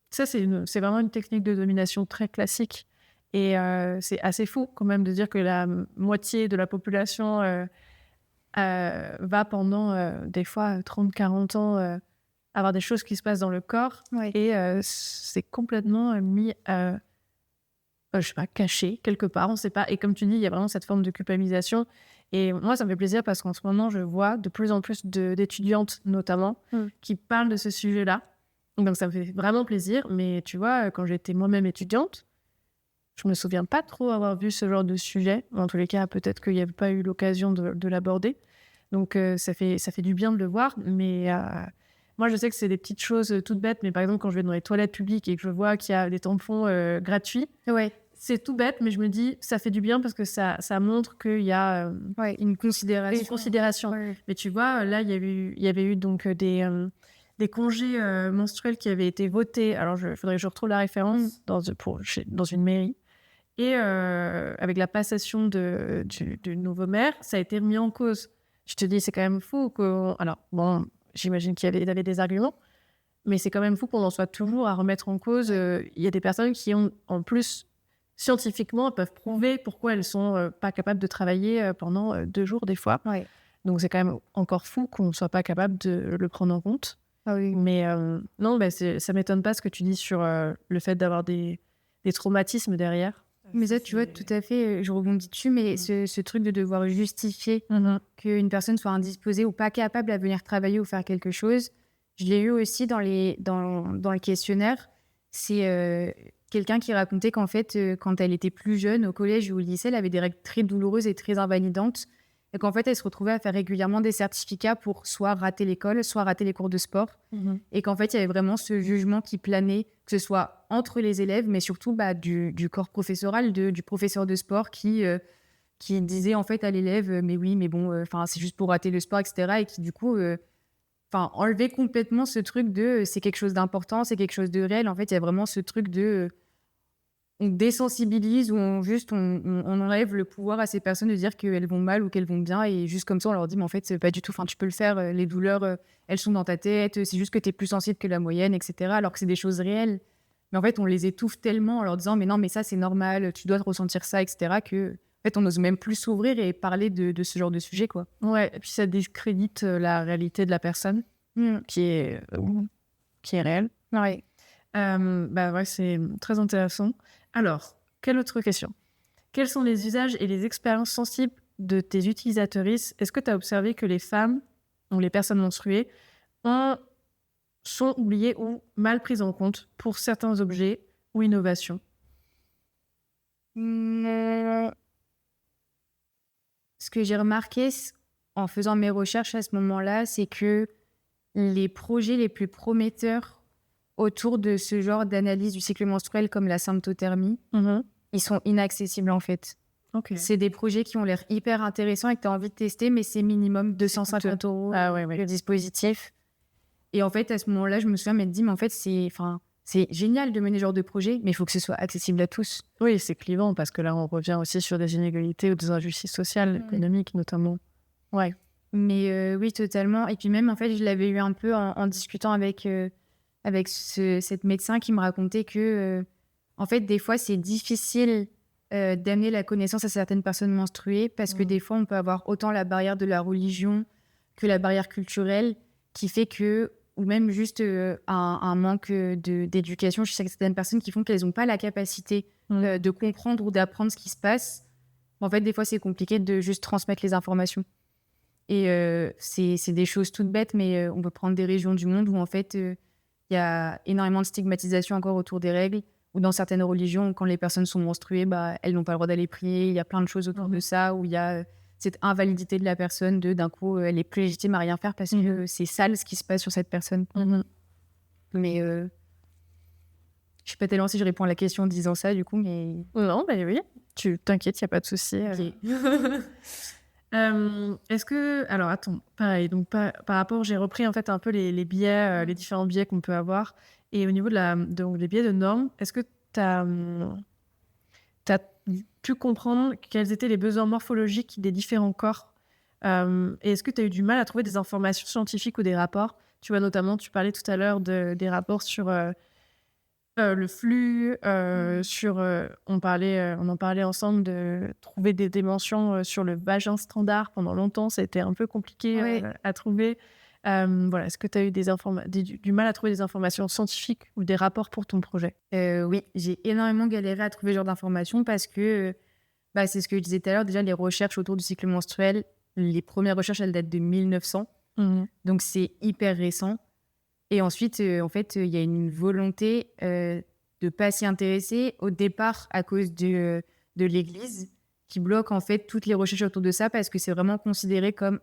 ça, c'est vraiment une technique de domination très classique. Et c'est assez fou quand même de dire que la moitié de la population va pendant des fois 30-40 ans avoir des choses qui se passent dans le corps et c'est complètement mis je sais pas, caché quelque part, on sait pas. Et comme tu dis, il y a vraiment cette forme de culpabilisation. Et moi, ça me fait plaisir parce qu'en ce moment, je vois de plus en plus d'étudiantes notamment qui parlent de ce sujet-là. Donc ça me fait vraiment plaisir. Mais tu vois, quand j'étais moi-même étudiante, je me souviens pas trop avoir vu ce genre de sujet. En tous les cas, peut-être qu'il n'y avait pas eu l'occasion de l'aborder. Donc, ça fait du bien de le voir. Mais moi, je sais que c'est des petites choses toutes bêtes. Mais par exemple, quand je vais dans les toilettes publiques et que je vois qu'il y a des tampons gratuits, c'est tout bête. Mais je me dis, ça fait du bien parce que ça montre qu'il y a une considération. Mais tu vois, là, il y avait eu donc des congés menstruels qui avaient été votés. Alors, il faudrait que je retrouve la référence dans une mairie. Et avec la passation du nouveau maire, ça a été remis en cause. Je te dis, c'est quand même fou alors, bon, j'imagine qu'il y avait des arguments, mais c'est quand même fou qu'on en soit toujours à remettre en cause. Il y a des personnes qui ont, en plus, scientifiquement, peuvent prouver pourquoi elles sont pas capables de travailler pendant 2 jours, des fois. Donc, c'est quand même encore fou qu'on ne soit pas capable de le prendre en compte. Mais non, ça m'étonne pas ce que tu dis sur le fait d'avoir des traumatismes derrière. Mais ça, tu vois, tout à fait, je rebondis dessus, mais ce truc de devoir justifier qu'une personne soit indisposée ou pas capable à venir travailler ou faire quelque chose, je l'ai eu aussi dans le questionnaire. C'est quelqu'un qui racontait qu'en fait, quand elle était plus jeune, au collège ou au lycée, elle avait des règles très douloureuses et très invalidantes. Et qu'en fait, elle se retrouvait à faire régulièrement des certificats pour soit rater l'école, soit rater les cours de sport. Et qu'en fait, il y avait vraiment ce jugement qui planait, que ce soit entre les élèves, mais surtout du corps professoral, du professeur de sport qui disait en fait à l'élève mais oui, mais bon, c'est juste pour rater le sport, etc. Et qui du coup enlevait complètement ce truc de c'est quelque chose d'important, c'est quelque chose de réel. En fait, il y a vraiment ce truc de on désensibilise ou on enlève le pouvoir à ces personnes de dire qu'elles vont mal ou qu'elles vont bien, et juste comme ça on leur dit mais en fait c'est pas du tout, tu peux le faire, les douleurs elles sont dans ta tête, c'est juste que tu es plus sensible que la moyenne, etc. Alors que c'est des choses réelles, mais en fait on les étouffe tellement en leur disant mais non, mais ça c'est normal, tu dois te ressentir ça, etc. que en fait on n'ose même plus s'ouvrir et parler de ce genre de sujet, quoi. Ouais, et puis ça discrédite la réalité de la personne qui est réelle. Ouais. Ouais, c'est très intéressant. Alors, quelle autre question? Quels sont les usages et les expériences sensibles de tes utilisatrices? Est-ce que tu as observé que les femmes ou les personnes menstruées sont oubliées ou mal prises en compte pour certains objets ou innovations? Ce que j'ai remarqué en faisant mes recherches à ce moment-là, c'est que les projets les plus prometteurs autour de ce genre d'analyse du cycle menstruel, comme la symptothermie, ils sont inaccessibles en fait. Okay. C'est des projets qui ont l'air hyper intéressants et que tu as envie de tester, mais c'est minimum 250 € le dispositif. Et en fait, à ce moment-là, je me souviens m'être dit, mais en fait, c'est génial de mener ce genre de projet, mais il faut que ce soit accessible à tous. Oui, c'est clivant parce que là, on revient aussi sur des inégalités ou des injustices sociales, économiques notamment. Ouais. Mais oui, totalement. Et puis même, en fait, je l'avais eu un peu en discutant avec cette médecin qui me racontait que, en fait, des fois, c'est difficile d'amener la connaissance à certaines personnes menstruées parce que des fois, on peut avoir autant la barrière de la religion que la barrière culturelle qui fait que, ou même juste un manque d'éducation chez certaines personnes qui font qu'elles n'ont pas la capacité de comprendre ou d'apprendre ce qui se passe. En fait, des fois, c'est compliqué de juste transmettre les informations. Et c'est des choses toutes bêtes, mais on peut prendre des régions du monde où, en fait, il y a énormément de stigmatisation encore autour des règles, ou dans certaines religions, quand les personnes sont menstruées, elles n'ont pas le droit d'aller prier. Il y a plein de choses autour de ça, où il y a cette invalidité de la personne, d'un coup, elle est plus légitime à rien faire parce que c'est sale ce qui se passe sur cette personne. Mais je sais pas tellement si je réponds à la question en disant ça, du coup, mais... Non, oui, tu t'inquiètes, il n'y a pas de souci. Okay. Est-ce que... Alors, attends, pareil, donc par rapport, j'ai repris en fait un peu les biais, les différents biais qu'on peut avoir. Et au niveau donc, des biais de normes, est-ce que tu as pu comprendre quels étaient les besoins morphologiques des différents corps, et est-ce que tu as eu du mal à trouver des informations scientifiques ou des rapports? Tu vois, notamment, tu parlais tout à l'heure des rapports sur le flux, on en parlait ensemble de trouver des dimensions sur le vagin standard. Pendant longtemps, ça a été un peu compliqué à trouver. Est-ce que tu as eu du mal à trouver des informations scientifiques ou des rapports pour ton projet? Oui, j'ai énormément galéré à trouver ce genre d'informations parce que c'est ce que je disais tout à l'heure. Déjà, les recherches autour du cycle menstruel, les premières recherches, elles datent de 1900. Donc, c'est hyper récent. Et ensuite, en fait, il y a une volonté de ne pas s'y intéresser au départ à cause de l'Église qui bloque en fait toutes les recherches autour de ça parce que c'est vraiment considéré comme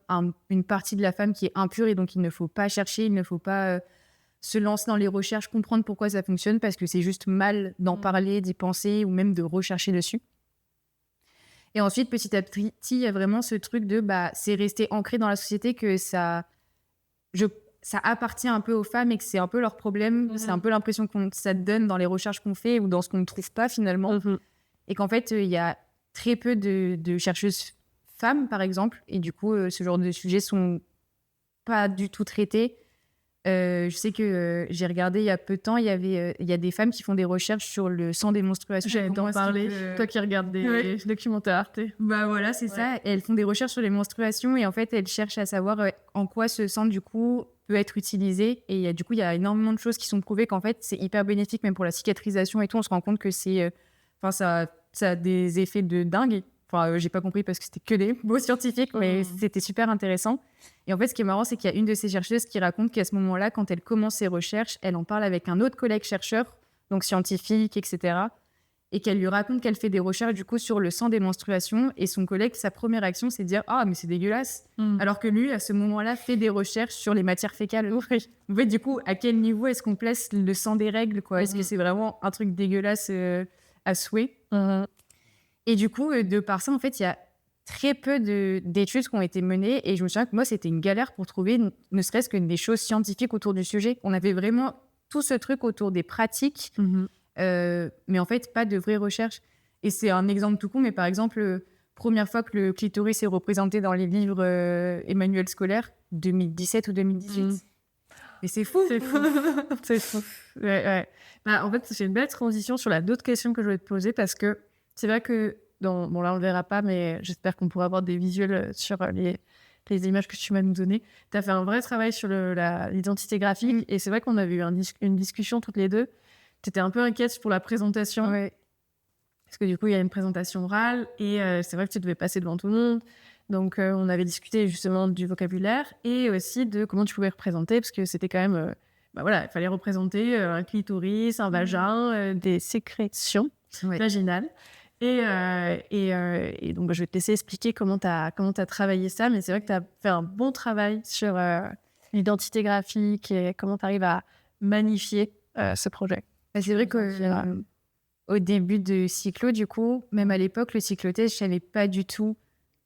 une partie de la femme qui est impure, et donc il ne faut pas chercher, il ne faut pas se lancer dans les recherches, comprendre pourquoi ça fonctionne, parce que c'est juste mal d'en parler, d'y penser ou même de rechercher dessus. Et ensuite, petit à petit, il y a vraiment ce truc de c'est resté ancré dans la société que ça appartient un peu aux femmes et que c'est un peu leur problème. C'est un peu l'impression que ça donne dans les recherches qu'on fait ou dans ce qu'on ne trouve pas finalement. Et qu'en fait, il y a très peu de chercheuses femmes, par exemple. Et du coup, ce genre de sujets sont pas du tout traités. Je sais que j'ai regardé il y a peu de temps, il y a des femmes qui font des recherches sur le sang des menstruations. J'allais t'en parler. Toi qui regardes des documentaires Arte. Voilà, c'est ça. Et elles font des recherches sur les menstruations et en fait, elles cherchent à savoir en quoi ce sang, du coup, peut être utilisé. Et du coup, il y a énormément de choses qui sont prouvées qu'en fait, c'est hyper bénéfique, même pour la cicatrisation et tout. On se rend compte que ça ça a des effets de dingue. Enfin, j'ai pas compris parce que c'était que des mots scientifiques, mais c'était super intéressant. Et en fait, ce qui est marrant, c'est qu'il y a une de ces chercheuses qui raconte qu'à ce moment-là, quand elle commence ses recherches, elle en parle avec un autre collègue chercheur, donc scientifique, etc. Et qu'elle lui raconte qu'elle fait des recherches du coup sur le sang des menstruations. Et son collègue, sa première action, c'est de dire « Ah, mais c'est dégueulasse !» Alors que lui, à ce moment-là, fait des recherches sur les matières fécales. En fait, du coup, à quel niveau est-ce qu'on place le sang des règles, quoi ? Est-ce que c'est vraiment un truc dégueulasse à souhait ? Et du coup, de par ça, en fait, il y a très peu d'études qui ont été menées. Et je me souviens que moi, c'était une galère pour trouver ne serait-ce que des choses scientifiques autour du sujet. On avait vraiment tout ce truc autour des pratiques, mais en fait, pas de vraies recherches. Et c'est un exemple tout con, mais par exemple, première fois que le clitoris est représenté dans les livres Emmanuel scolaires, 2017 ou 2018. Mais c'est fou. C'est fou. C'est fou. Ouais. Bah, en fait, c'est une belle transition sur la d'autres questions que je voulais te poser parce que c'est vrai que, bon là on ne le verra pas, mais j'espère qu'on pourra avoir des visuels sur les images que tu m'as nous données. Tu as fait un vrai travail sur l'identité graphique et c'est vrai qu'on avait eu une discussion toutes les deux. Tu étais un peu inquiète pour la présentation. Ouais. Parce que du coup, il y a une présentation orale et c'est vrai que tu devais passer devant tout le monde. Donc, on avait discuté justement du vocabulaire et aussi de comment tu pouvais représenter parce que c'était quand même... il fallait représenter un clitoris, un vagin, des sécrétions vaginales. Et donc, je vais te laisser expliquer comment tu as travaillé ça. Mais c'est vrai que tu as fait un bon travail sur l'identité graphique et comment tu arrives à magnifier ce projet. C'est vrai qu'au début de Cyclo, du coup, même à l'époque, le cyclotest, je ne savais pas du tout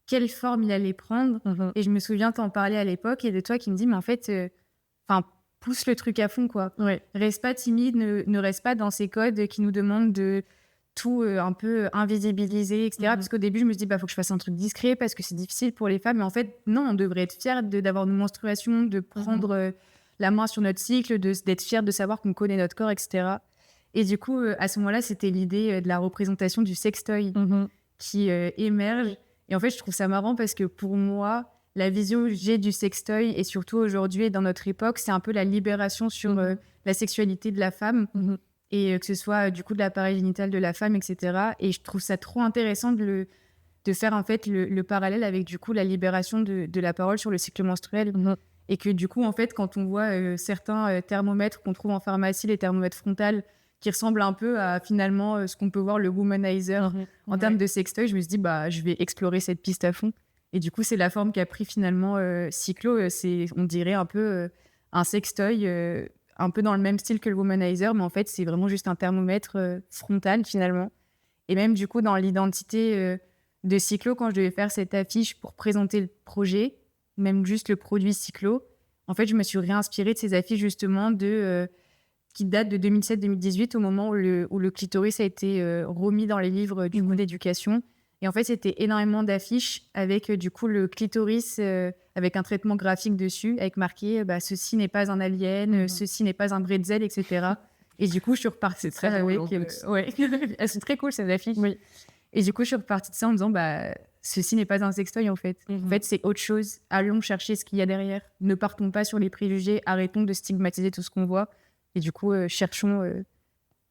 quelle forme il allait prendre. Et je me souviens t'en parler à l'époque et de toi qui me dis, mais en fait, pousse le truc à fond, quoi. Ouais. Reste pas timide, ne reste pas dans ces codes qui nous demandent de tout un peu invisibiliser, etc. Parce qu'au début, je me suis dit, faut que je fasse un truc discret parce que c'est difficile pour les femmes. Mais en fait, non, on devrait être fiers d'avoir nos menstruations, de prendre la main sur notre cycle, d'être fiers de savoir qu'on connaît notre corps, etc. Et du coup, à ce moment-là, c'était l'idée de la représentation du sextoy qui émerge. Et en fait, je trouve ça marrant parce que pour moi, la vision que j'ai du sextoy, et surtout aujourd'hui et dans notre époque, c'est un peu la libération sur la sexualité de la femme, et que ce soit du coup de l'appareil génital de la femme, etc. Et je trouve ça trop intéressant de faire en fait le parallèle avec du coup la libération de la parole sur le cycle menstruel. Et que du coup, en fait, quand on voit certains thermomètres qu'on trouve en pharmacie, les thermomètres frontales, qui ressemble un peu à finalement ce qu'on peut voir le womanizer en termes de sextoy, je me suis dit je vais explorer cette piste à fond. Et du coup, c'est la forme qu'a pris finalement Cyclo. On dirait un peu un sextoy, un peu dans le même style que le womanizer, mais en fait, c'est vraiment juste un thermomètre frontal finalement. Et même du coup, dans l'identité de Cyclo, quand je devais faire cette affiche pour présenter le projet, même juste le produit Cyclo, en fait, je me suis réinspirée de ces affiches justement qui date de 2007-2018, au moment où le clitoris a été remis dans les livres du coup d'éducation. Et en fait, c'était énormément d'affiches avec du coup le clitoris avec un traitement graphique dessus, avec marqué ceci n'est pas un alien, ceci n'est pas un bretzel, etc. Et du coup, je suis repartie. C'est très drôle. Elles sont très cool ces affiches. Oui. Et du coup, je suis repartie de ça en me disant ceci n'est pas un sextoy en fait. En fait, c'est autre chose. Allons chercher ce qu'il y a derrière. Ne partons pas sur les préjugés. Arrêtons de stigmatiser tout ce qu'on voit. Et du coup, cherchons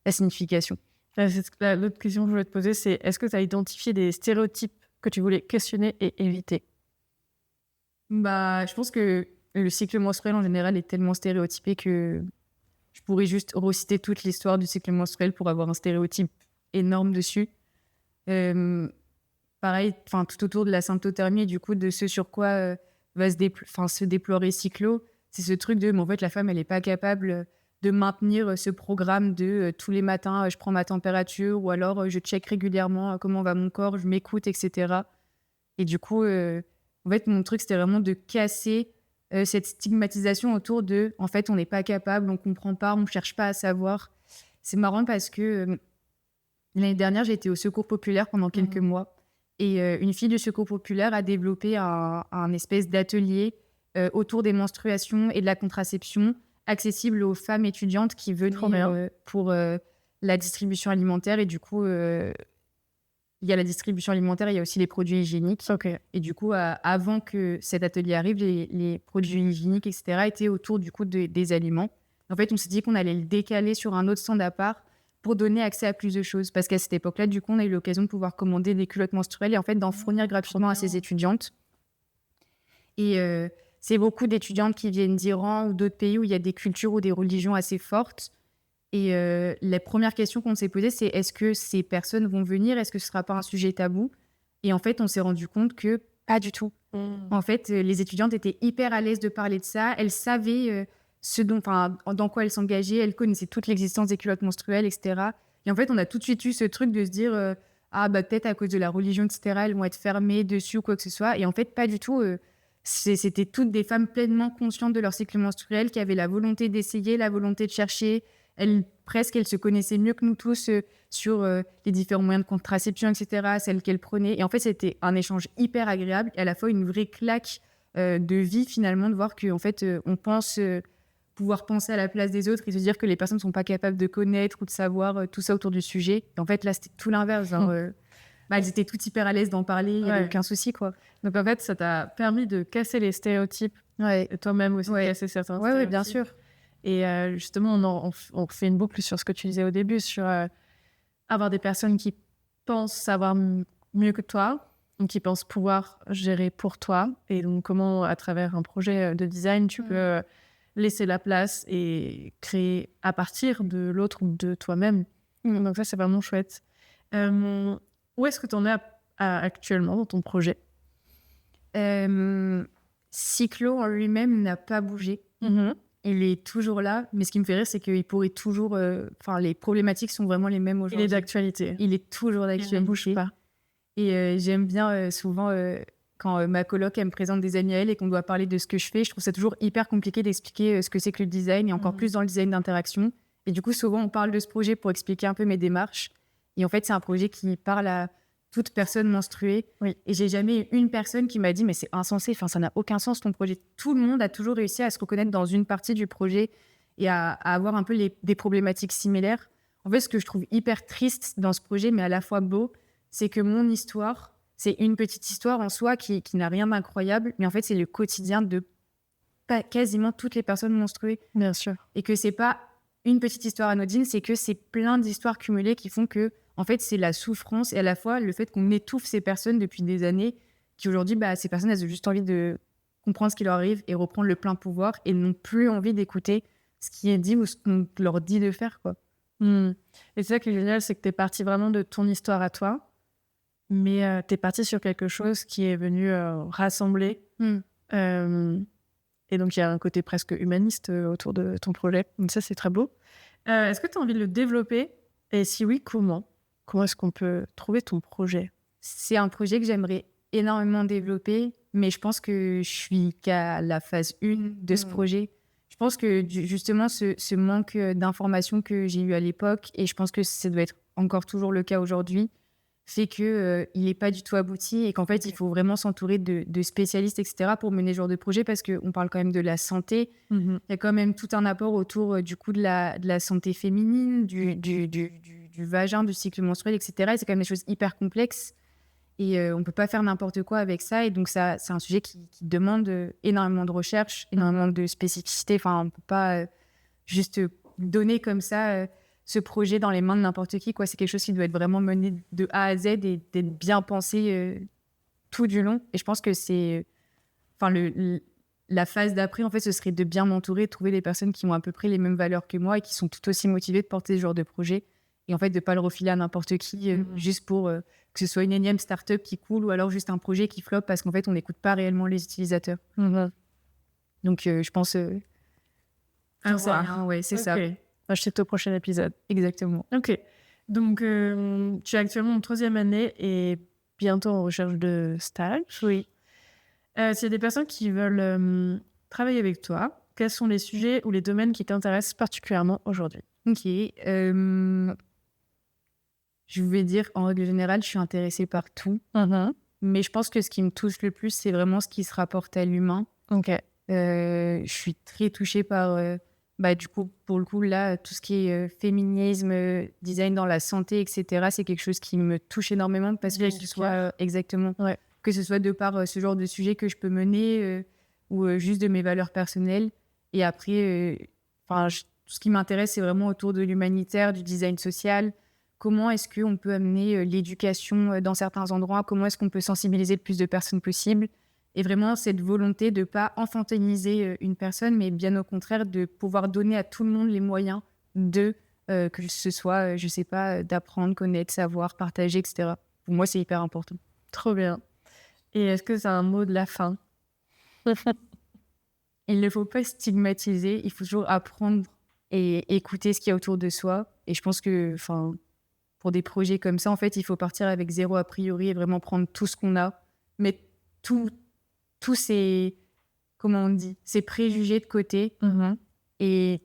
la signification. L'autre question que je voulais te poser, c'est est-ce que tu as identifié des stéréotypes que tu voulais questionner et éviter ? Je pense que le cycle menstruel en général est tellement stéréotypé que je pourrais juste reciter toute l'histoire du cycle menstruel pour avoir un stéréotype énorme dessus. Pareil, tout autour de la symptothermie et du coup de ce sur quoi va se déplorer Cyclo, c'est ce truc de, mais en fait, la femme, elle n'est pas capable de maintenir ce programme de tous les matins, je prends ma température ou alors je check régulièrement comment va mon corps, je m'écoute, etc. Et du coup, en fait, mon truc, c'était vraiment de casser cette stigmatisation autour de, en fait, on n'est pas capable, on ne comprend pas, on ne cherche pas à savoir. C'est marrant parce que l'année dernière, j'ai été au Secours populaire pendant quelques mois et une fille du Secours populaire a développé un espèce d'atelier autour des menstruations et de la contraception, accessible aux femmes étudiantes qui venaient pour la distribution alimentaire. Et du coup, il y a la distribution alimentaire, il y a aussi les produits hygiéniques. Et du coup, avant que cet atelier arrive, les produits hygiéniques, etc., étaient autour du coup des aliments. En fait, on s'est dit qu'on allait le décaler sur un autre stand à part pour donner accès à plus de choses. Parce qu'à cette époque-là, du coup, on a eu l'occasion de pouvoir commander des culottes menstruelles et en fait d'en fournir gratuitement à ces étudiantes. Et c'est beaucoup d'étudiantes qui viennent d'Iran ou d'autres pays où il y a des cultures ou des religions assez fortes. Et la première question qu'on s'est posée, c'est est-ce que ces personnes vont venir? Est-ce que ce ne sera pas un sujet tabou? Et en fait, on s'est rendu compte que pas du tout. En fait, les étudiantes étaient hyper à l'aise de parler de ça. Elles savaient dans quoi elles s'engageaient. Elles connaissaient toute l'existence des culottes menstruelles, etc. Et en fait, on a tout de suite eu ce truc de se dire peut-être à cause de la religion, etc., elles vont être fermées dessus ou quoi que ce soit. Et en fait, pas du tout. C'était toutes des femmes pleinement conscientes de leur cycle menstruel, qui avaient la volonté d'essayer, la volonté de chercher. Elles se connaissaient mieux que nous tous sur les différents moyens de contraception, etc., celles qu'elles prenaient. Et en fait, c'était un échange hyper agréable et à la fois une vraie claque de vie, finalement, de voir qu'en fait, on pense pouvoir penser à la place des autres et se dire que les personnes ne sont pas capables de connaître ou de savoir tout ça autour du sujet. Et en fait, là, c'était tout l'inverse. Elles étaient toutes hyper à l'aise d'en parler, il n'y avait aucun souci, quoi. Donc, en fait, ça t'a permis de casser les stéréotypes. Et toi-même aussi, casser certains stéréotypes. Oui, bien sûr. Et justement, on fait une boucle sur ce que tu disais au début, sur avoir des personnes qui pensent savoir mieux que toi, qui pensent pouvoir gérer pour toi. Et donc, comment, à travers un projet de design, tu peux laisser la place et créer à partir de l'autre ou de toi-même. Donc ça, c'est vraiment chouette. Où est-ce que tu en es actuellement dans ton projet? Cyclo en lui-même n'a pas bougé. Il est toujours là, mais ce qui me fait rire, c'est qu'il pourrait toujours... les problématiques sont vraiment les mêmes aujourd'hui. Il est d'actualité. Il est toujours d'actualité. Il ne bouge pas. Et j'aime bien souvent, quand ma coloc, elle me présente des amis à elle et qu'on doit parler de ce que je fais, je trouve ça toujours hyper compliqué d'expliquer ce que c'est que le design, et encore plus dans le design d'interaction. Et du coup, souvent, on parle de ce projet pour expliquer un peu mes démarches. Et en fait, c'est un projet qui parle à toute personne menstruée. Et j'ai jamais eu une personne qui m'a dit « mais c'est insensé, ça n'a aucun sens ton projet ». Tout le monde a toujours réussi à se reconnaître dans une partie du projet et à avoir un peu des problématiques similaires. En fait, ce que je trouve hyper triste dans ce projet, mais à la fois beau, c'est que mon histoire, c'est une petite histoire en soi qui n'a rien d'incroyable, mais en fait, c'est le quotidien de quasiment toutes les personnes menstruées. Bien sûr. Et que c'est pas une petite histoire anodine, c'est que c'est plein d'histoires cumulées qui font que en fait, c'est la souffrance et à la fois le fait qu'on étouffe ces personnes depuis des années, qui aujourd'hui, ces personnes, elles ont juste envie de comprendre ce qui leur arrive et reprendre le plein pouvoir et n'ont plus envie d'écouter ce qui est dit ou ce qu'on leur dit de faire, quoi. Et c'est ça qui est génial, c'est que tu es partie vraiment de ton histoire à toi, mais tu es partie sur quelque chose qui est venu rassembler. Et donc, il y a un côté presque humaniste autour de ton projet. Donc ça, c'est très beau. Est-ce que tu as envie de le développer? Et si oui, comment? Comment est-ce qu'on peut trouver ton projet? C'est un projet que j'aimerais énormément développer, mais je pense que je suis qu'à la phase 1 de ce projet. Je pense que justement, ce manque d'informations que j'ai eu à l'époque, et je pense que ça doit être encore toujours le cas aujourd'hui, fait qu'il n'est pas du tout abouti et qu'en fait, il faut vraiment s'entourer de spécialistes, etc., pour mener ce genre de projet, parce qu'on parle quand même de la santé. Il y a quand même tout un apport autour du coup de la santé féminine, du vagin, du cycle menstruel, etc. Et c'est quand même des choses hyper complexes et on ne peut pas faire n'importe quoi avec ça. Et donc, ça, c'est un sujet qui demande énormément de recherche, énormément de spécificité. Enfin, on ne peut pas juste donner comme ça... ce projet dans les mains de n'importe qui, quoi. C'est quelque chose qui doit être vraiment mené de A à Z et d'être bien pensé tout du long. Et je pense que c'est... la phase d'après, en fait, ce serait de bien m'entourer, de trouver des personnes qui ont à peu près les mêmes valeurs que moi et qui sont tout aussi motivées de porter ce genre de projet. Et en fait, de ne pas le refiler à n'importe qui, juste pour que ce soit une énième start-up qui coule ou alors juste un projet qui floppe parce qu'en fait, on n'écoute pas réellement les utilisateurs. Donc, je pense... c'est ça. C'est au prochain épisode. Exactement. Ok. Donc, tu es actuellement en 3e année et bientôt en recherche de stage. Oui. S'il y a des personnes qui veulent travailler avec toi, quels sont les sujets ou les domaines qui t'intéressent particulièrement aujourd'hui? Ok. Je vais dire, en règle générale, je suis intéressée par tout. Mais je pense que ce qui me touche le plus, c'est vraiment ce qui se rapporte à l'humain. Ok. Je suis très touchée par... du coup, pour le coup, là, tout ce qui est féminisme, design dans la santé, etc., c'est quelque chose qui me touche énormément parce que ce soit exactement, que ce soit de par ce genre de sujet que je peux mener ou juste de mes valeurs personnelles. Et après, ce qui m'intéresse, c'est vraiment autour de l'humanitaire, du design social. Comment est-ce qu'on peut amener l'éducation dans certains endroits? Comment est-ce qu'on peut sensibiliser le plus de personnes possible? Et vraiment, cette volonté de ne pas infantiliser une personne, mais bien au contraire, de pouvoir donner à tout le monde les moyens que ce soit, je sais pas, d'apprendre, connaître, savoir, partager, etc. Pour moi, c'est hyper important. Trop bien. Et est-ce que c'est un mot de la fin? Il ne faut pas stigmatiser, il faut toujours apprendre et écouter ce qu'il y a autour de soi. Et je pense que, pour des projets comme ça, en fait, il faut partir avec zéro a priori et vraiment prendre tout ce qu'on a, mettre tous ces, comment on dit, ces préjugés de côté et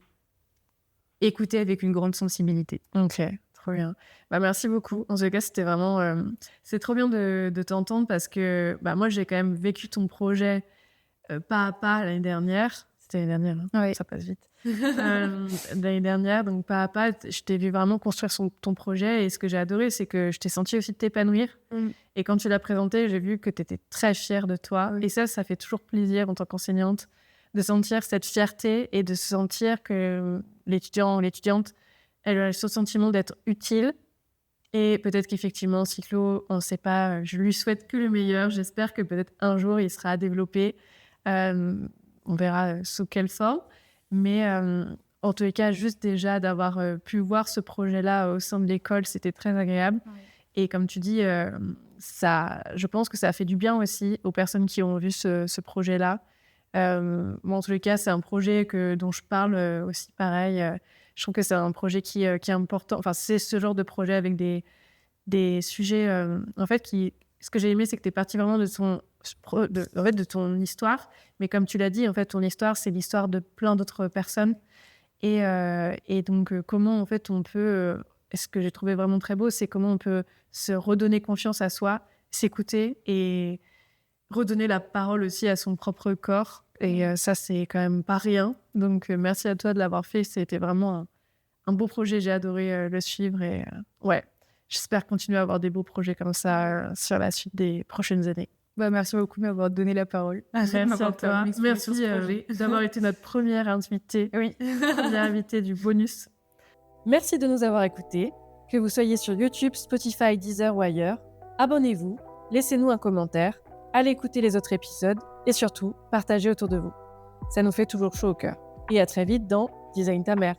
écouter avec une grande sensibilité. Ok, trop bien. Merci beaucoup. En tout cas, c'était vraiment... c'est trop bien de t'entendre parce que moi, j'ai quand même vécu ton projet pas à pas l'année dernière. C'était l'année dernière, hein. Ouais. Ça passe vite. L'année dernière, donc pas à pas, je t'ai vu vraiment construire ton projet et ce que j'ai adoré, c'est que je t'ai senti aussi t'épanouir. Et quand tu l'as présenté, j'ai vu que tu étais très fière de toi. Et ça fait toujours plaisir en tant qu'enseignante de sentir cette fierté et de se sentir que l'étudiant ou l'étudiante, elle a ce sentiment d'être utile. Et peut-être qu'effectivement, Cyclo, on ne sait pas, je lui souhaite que le meilleur. J'espère que peut-être un jour, il sera développé. On verra sous quelle forme. Mais en tous les cas, juste déjà d'avoir pu voir ce projet-là au sein de l'école, c'était très agréable. Ouais. Et comme tu dis, je pense que ça a fait du bien aussi aux personnes qui ont vu ce projet-là. En tous les cas, c'est un projet dont je parle aussi pareil. Je trouve que c'est un projet qui est important. Enfin, c'est ce genre de projet avec des sujets... en fait, ce que j'ai aimé, c'est que tu es parti vraiment de ton histoire. Mais comme tu l'as dit, en fait, ton histoire, c'est l'histoire de plein d'autres personnes. Et donc, comment, en fait, on peut... ce que j'ai trouvé vraiment très beau, c'est comment on peut se redonner confiance à soi, s'écouter et redonner la parole aussi à son propre corps. Et ça, c'est quand même pas rien. Donc, merci à toi de l'avoir fait. C'était vraiment un beau projet. J'ai adoré le suivre. Et j'espère continuer à avoir des beaux projets comme ça sur la suite des prochaines années. Merci beaucoup de m'avoir donné la parole. Merci à toi. Merci d'avoir été notre première invitée. Oui, première invitée du bonus. Merci de nous avoir écoutés. Que vous soyez sur YouTube, Spotify, Deezer ou ailleurs, abonnez-vous, laissez-nous un commentaire, allez écouter les autres épisodes et surtout, partagez autour de vous. Ça nous fait toujours chaud au cœur. Et à très vite dans Design ta mère.